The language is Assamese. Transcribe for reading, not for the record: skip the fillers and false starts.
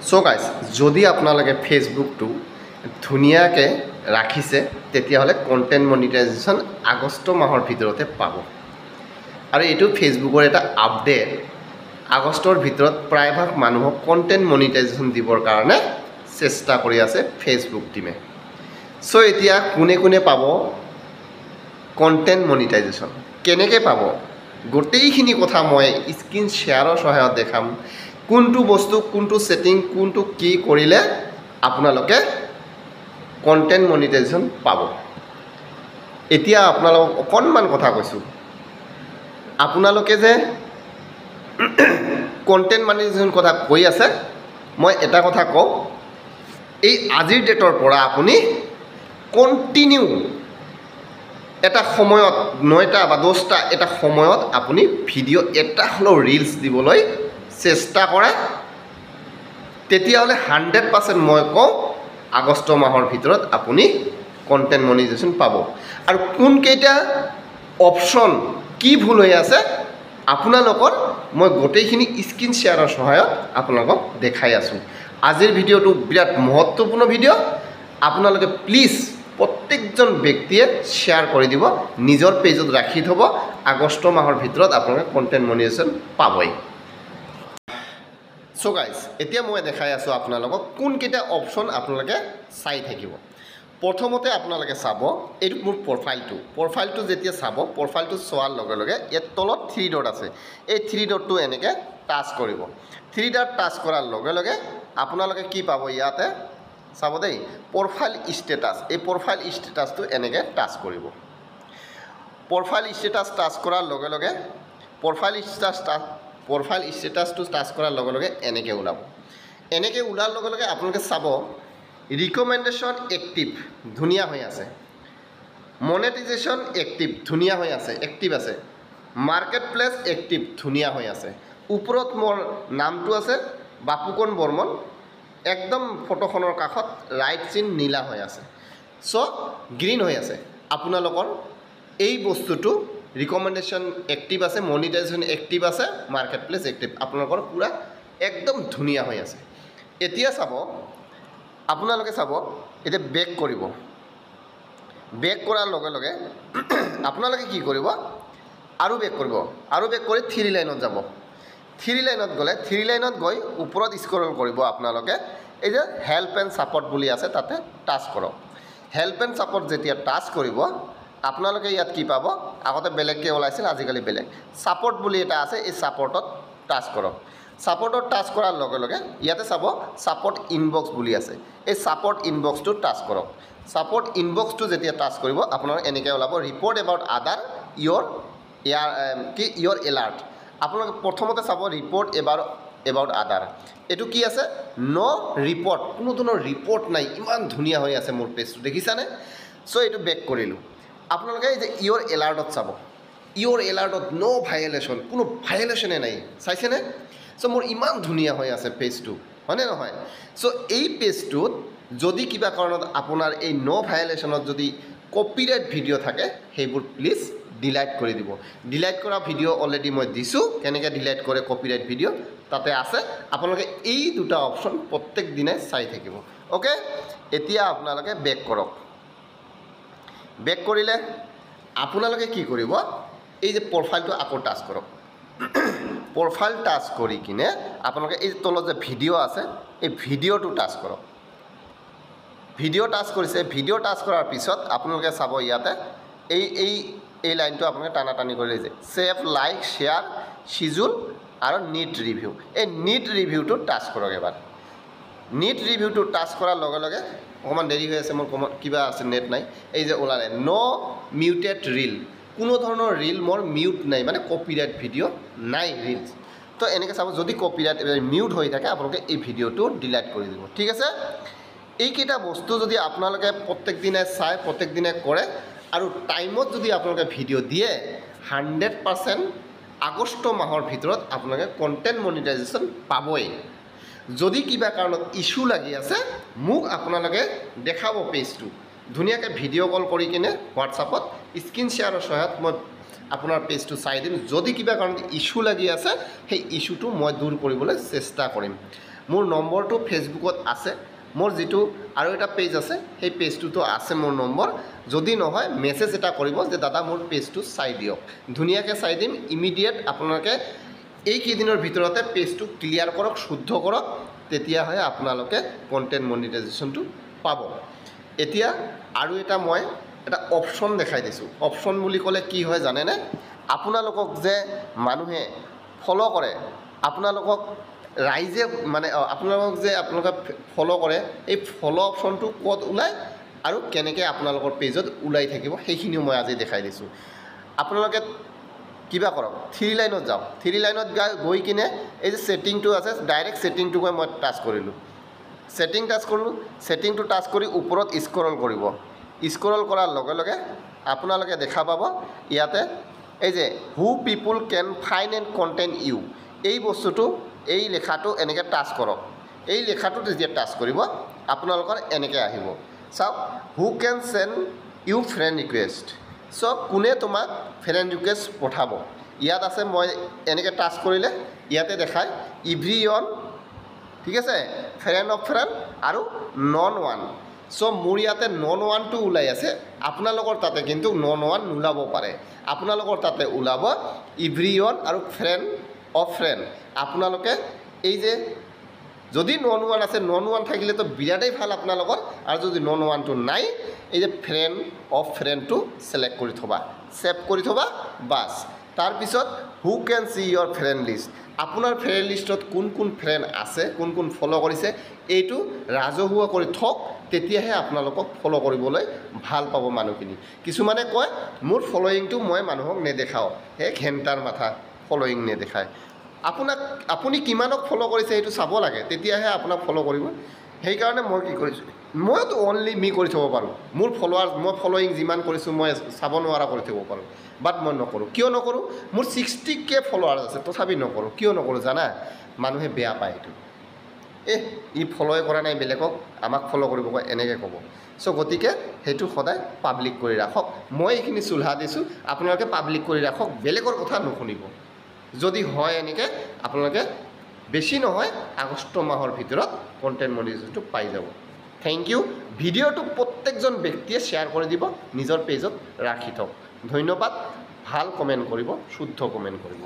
সো গাইজ যদি আপোনালোকে ফেচবুকটো ধুনীয়াকৈ ৰাখিছে তেতিয়াহ'লে কণ্টেণ্ট মনিটাইজেশ্যন আগষ্ট মাহৰ ভিতৰতে পাব আৰু এইটো ফেচবুকৰ এটা আপডেট আগষ্টৰ ভিতৰত প্ৰায়ভাগ মানুহক কণ্টেণ্ট মনিটাইজেশ্যন দিবৰ কাৰণে চেষ্টা কৰি আছে ফেচবুক টিমে সো এতিয়া কোনে কোনে পাব কণ্টেণ্ট মনিটাইজেশ্যন কেনেকৈ পাব গোটেইখিনি কথা মই স্ক্ৰীন শ্বেয়াৰৰ সহায়ত দেখাম কোনটো বস্তু কোনটো সেটিং কোনটো কি কৰিলে আপোনালোকে কণ্টেণ্ট মনিটাইজেশ্যন পাব এতিয়া আপোনালোকক অকণমান কথা কৈছোঁ আপোনালোকে যে কণ্টেণ্ট মনিটাইজেশ্যন কথা কৈ আছে মই এটা কথা কওঁ এই আজিৰ ডেটৰ পৰা আপুনি কণ্টিনিউ এটা সময়ত 9টা বা 10টা এটা সময়ত আপুনি ভিডিঅ' এটা হ'লেও ৰিলছ দিবলৈ চেষ্টা কৰে তেতিয়াহ'লে 100% মই কওঁ আগষ্ট মাহৰ ভিতৰত আপুনি কণ্টেণ্ট মনিটাইজেশ্যন পাব আৰু কোনকেইটা অপশ্যন কি ভুল হৈ আছে আপোনালোকৰ মই গোটেইখিনি স্ক্ৰীন শ্বেয়াৰৰ সহায়ত আপোনালোকক দেখাই আছোঁ আজিৰ ভিডিঅ'টো বিৰাট মহত্বপূৰ্ণ ভিডিঅ' আপোনালোকে প্লিজ প্ৰত্যেকজন ব্যক্তিয়ে শ্বেয়াৰ কৰি দিব নিজৰ পেজত ৰাখি থ'ব আগষ্ট মাহৰ ভিতৰত আপোনালোকে কণ্টেণ্ট মনিটাইজেশ্যন পাবই সো গাইজ এতিয়া মই দেখাই আছোঁ আপোনালোকক কোনকেইটা অপশ্যন আপোনালোকে চাই থাকিব প্ৰথমতে আপোনালোকে চাব এইটো মোৰ প্ৰফাইলটো যেতিয়া চাব প্ৰফাইলটো চোৱাৰ লগে লগে ইয়াত তলত 3 ডট আছে এই 3 ডটটো এনেকৈ টাচ কৰিব 3 ডট টাচ কৰাৰ লগে লগে আপোনালোকে কি পাব ইয়াতে চাব দেই প্ৰফাইল ষ্টেটাছ এই প্ৰফাইল ষ্টেটাছটো এনেকৈ টাচ কৰিব প্ৰফাইল ষ্টেটাছ টাচ কৰাৰ লগে লগে প্ৰফাইল ষ্টেটাছটো টাচ কৰাৰ লগে লগে এনেকৈ ওলাব এনেকৈ ওলাৰ লগে লগে আপোনালোকে চাব ৰিকমেণ্ডেশ্যন এক্টিভ ধুনীয়া হৈ আছে মনেটাইজেশ্যন এক্টিভ ধুনীয়া হৈ আছে এক্টিভ আছে মাৰ্কেট প্লেচ এক্টিভ ধুনীয়া হৈ আছে ওপৰত মোৰ নামটো আছে বাপুকণ বৰ্মন একদম ফটোখনৰ কাষত ৰাইট চিন নীলা হৈ আছে সো গ্ৰীণ হৈ আছে আপোনালোকৰ এই বস্তুটো ৰিকমেণ্ডেশ্যন এক্টিভ আছে মনিটাইজেশ্যন এক্টিভ আছে মাৰ্কেট প্লেচ এক্টিভ আপোনালোকৰ পুৰা একদম ধুনীয়া হৈ আছে এতিয়া চাব আপোনালোকে চাব এতিয়া বেক কৰিব বেক কৰাৰ লগে লগে আপোনালোকে কি কৰিব আৰু বেক কৰিব আৰু বেক কৰি 3 লাইনত যাব 3 লাইনত গ'লে 3 লাইনত গৈ ওপৰত স্ক্ৰল কৰিব আপোনালোকে এই যে হেল্প এণ্ড ছাপৰ্ট বুলি আছে তাতে টাচ কৰক হেল্প এণ্ড ছাপৰ্ট যেতিয়া টাচ কৰিব আপোনালোকে ইয়াত কি পাব আগতে বেলেগকৈ ওলাইছিল আজিকালি বেলেগ ছাপৰ্ট বুলি এটা আছে এই ছাপৰ্টত টাচ কৰক ছাপৰ্টত টাচ কৰাৰ লগে লগে ইয়াতে চাব ছাপৰ্ট ইনবক্স বুলি আছে এই ছাপৰ্ট ইনবক্সটো টাচ কৰক ছাপৰ্ট ইনবক্সটো যেতিয়া টাচ কৰিব আপোনাৰ এনেকৈ ওলাব ৰিপৰ্ট এবাউট আদাৰ ইয়ৰ এলাৰ্ট আপোনালোকে প্ৰথমতে চাব ৰিপৰ্ট এবাউট আদাৰ এইটো কি আছে ন' ৰিপৰ্ট কোনো ধৰণৰ ৰিপৰ্ট নাই ইমান ধুনীয়া হৈ আছে মোৰ পেজটো দেখিছানে চ' এইটো বেক কৰিলোঁ আপোনালোকে এই যে ইয়ৰ এলাৰ্টত চাব ইয়ৰ এলাৰ্টত ন' ভায়লেশ্যন কোনো ভায়লেশ্যনে নাই চাইছেনে চ' মোৰ ইমান ধুনীয়া হৈ আছে পেজটো হয়নে নহয় চ' এই পেজটোত যদি কিবা কাৰণত আপোনাৰ এই ন' ভায়লেশ্যনত যদি কপিৰাইট ভিডিঅ' থাকে সেইবোৰ প্লিজ ডিলাইট কৰি দিব ডিলাইট কৰা ভিডিঅ' অলৰেডি মই দিছোঁ কেনেকৈ ডিলাইট কৰে কপিৰাইট ভিডিঅ' তাতে আছে আপোনালোকে এই দুটা অপশ্যন প্ৰত্যেক দিনাই চাই থাকিব অ'কে এতিয়া আপোনালোকে বেক কৰক বেক কৰিলে আপোনালোকে কি কৰিব এই যে প্ৰফাইলটো আকৌ টাচ কৰক প্ৰফাইল টাচ কৰি কিনে আপোনালোকে এই তলত যে ভিডিঅ' আছে এই ভিডিঅ'টো টাচ কৰক ভিডিঅ' টাচ কৰিছে ভিডিঅ' টাচ কৰাৰ পিছত আপোনালোকে চাব ইয়াতে এই লাইনটো আপোনালোকে টানাটানি কৰি লৈছে ছেভ লাইক শ্বেয়াৰ চিজুল আৰু নিট ৰিভিউ এই নিট ৰিভিউটো টাচ কৰক এবাৰ নিট ৰিভিউটো টাচ কৰাৰ লগে লগে অকণমান দেৰি হৈ আছে মোৰ কিবা আছে নেট নাই এই যে ওলালে ন' মিউটেড ৰিল কোনো ধৰণৰ ৰিল মোৰ মিউট নাই মানে কপিৰাইট ভিডিঅ' নাই ৰিলছ তো এনেকৈ চাব যদি কপিৰাইট মিউট হৈ থাকে আপোনালোকে এই ভিডিঅ'টো ডিলাইট কৰি দিব ঠিক আছে এইকেইটা বস্তু যদি আপোনালোকে প্ৰত্যেক দিনে চাই প্ৰত্যেক দিনে কৰে আৰু টাইমত যদি আপোনালোকে ভিডিঅ' দিয়ে 100% আগষ্ট মাহৰ ভিতৰত আপোনালোকে কণ্টেণ্ট মনিটাইজেশ্যন পাবই যদি কিবা কাৰণত ইছ্যু লাগি আছে মোক আপোনালোকে দেখাব পেজটো ধুনীয়াকৈ ভিডিঅ' কল কৰি কিনে হোৱাটছআপত স্ক্ৰীন শ্বেয়াৰৰ সহায়ত মই আপোনাৰ পেজটো চাই দিম যদি কিবা কাৰণত ইছ্যু লাগি আছে সেই ইছ্যুটো মই দূৰ কৰিবলৈ চেষ্টা কৰিম মোৰ নম্বৰটো ফেচবুকত আছে, মোৰ যিটো আৰু এটা পেজ আছে সেই পেজটোতো আছে মোৰ নম্বৰ। যদি নহয় মেছেজ এটা কৰিব যে দাদা মোৰ পেজটো চাই দিয়ক, ধুনীয়াকৈ চাই দিম। ইমিডিয়েট আপোনালোকে এইকেইদিনৰ ভিতৰতে পেজটো ক্লিয়াৰ কৰক, শুদ্ধ কৰক, তেতিয়াহে আপোনালোকে কণ্টেণ্ট মনিটাইজেশ্যনটো পাব। এতিয়া আৰু মই এটা অপশ্যন দেখাই দিছোঁ। অপশ্যন বুলি ক'লে কি হয় জানেনে? আপোনালোকক যে মানুহে ফ'ল' কৰে, আপোনালোকক ৰাইজে মানে আপোনালোকক যে আপোনালোকে ফ'ল' কৰে, এই ফ'ল' অপশ্যনটো ক'ত ওলায় আৰু কেনেকৈ আপোনালোকৰ পেজত ওলাই থাকিব সেইখিনিও মই আজি দেখাই দিছোঁ। আপোনালোকে কিবা কৰক, 3 লাইনত যাওক, 3 লাইনত গৈ কিনে এই যে ছেটিংটো আছে, ডাইৰেক্ট ছেটিংটো গৈ মই টাচ কৰিলোঁ, ছেটিং টাচ কৰিলোঁ। ছেটিংটো টাচ কৰি ওপৰত স্ক্ৰল কৰিব। স্ক্ৰল কৰাৰ লগে লগে আপোনালোকে দেখা পাব ইয়াতে এই যে হু পিপুল কেন ফাইণ্ড এণ্ড কণ্টেণ্ট ইউ, এই বস্তুটো, এই লেখাটো এনেকৈ টাচ কৰক। এই লেখাটো যেতিয়া টাচ কৰিব আপোনালোকৰ এনেকৈ আহিব। চাওক, হু কেন চেণ্ড ইউ ফ্ৰেণ্ড ৰিকুৱেষ্ট। চ' কোনে তোমাক ফ্ৰেণ্ড ৰিকুৱেষ্ট পঠাব, ইয়াত আছে। মই এনেকৈ টাচ কৰিলে ইয়াতে দেখায় এভৰিৱান, ঠিক আছে, ফ্ৰেণ্ড অফ ফ্ৰেণ্ড আৰু নন ওৱান। চ' মোৰ ইয়াতে নন ওৱানটো ওলাই আছে, আপোনালোকৰ তাতে কিন্তু নন ওৱান নোলাব পাৰে। আপোনালোকৰ তাতে ওলাব এভৰিৱান আৰু ফ্ৰেণ্ড অফ ফ্ৰেণ্ড। আপোনালোকে এই যে যদি নন ওৱান আছে, নন ওৱান থাকিলেতো বিৰাটেই ভাল আপোনালোকৰ, আৰু যদি নন ওৱানটো নাই, এই যে ফ্ৰেণ্ড অফ ফ্ৰেণ্ডটো ছিলেক্ট কৰি থ'বা, ছেভ কৰি থ'বা, বাছ। তাৰপিছত হু কেন চি ইয়ৰ ফ্ৰেণ্ড লিষ্ট, আপোনাৰ ফ্ৰেণ্ড লিষ্টত কোন কোন ফ্ৰেণ্ড আছে, কোন কোন ফ'ল' কৰিছে, এইটো ৰাজহুৱা কৰি থওক, তেতিয়াহে আপোনালোকক ফ'ল' কৰিবলৈ ভাল পাব মানুহখিনি। কিছুমানে কয় মোৰ ফ'ল'য়িংটো মই মানুহক নেদেখাওঁ, সেই ঘেণ্টাৰ মাথা, ফ'ল'য়িং নেদেখায়। আপুনি কিমানক ফ'ল' কৰিছে সেইটো চাব লাগে, তেতিয়াহে আপোনাক ফ'ল' কৰিব। সেইকাৰণে মই কি কৰিছোঁ, মইতো অনলি মি কৰি থ'ব পাৰোঁ, মোৰ ফ'ল'ৱাৰ্ছ, মই ফ'ল'য়িং যিমান কৰিছোঁ মই চাব নোৱাৰা কৰি থ'ব পাৰোঁ, বাট মই নকৰোঁ। কিয় নকৰোঁ? মোৰ 60K ফ'ল'ৱাৰ্ছ আছে, তথাপি নকৰোঁ। কিয় নকৰোঁ জানা? মানুহে বেয়া পায় এইটো, ই ফ'ল'ই কৰা নাই বেলেগক, আমাক ফ'ল' কৰিব কয়, এনেকৈ ক'ব। চ' গতিকে সেইটো সদায় পাব্লিক কৰি ৰাখক। মই এইখিনি চুলহা দিছোঁ, আপোনালোকে পাব্লিক কৰি ৰাখক, বেলেগৰ কথা নুশুনিব। যদি হয় এনেকৈ আপোনালোকে বেছি নহয় আগষ্ট মাহৰ ভিতৰত কণ্টেণ্ট মনিটাইজেশ্যনটো পাই যাব। Thank you. ভিডিঅ'টো প্ৰত্যেকজন ব্যক্তিয়ে শ্বেয়াৰ কৰি দিব, নিজৰ পেজত ৰাখি থওক। ধন্যবাদ। ভাল কমেণ্ট কৰিব, শুদ্ধ কমেণ্ট কৰিব।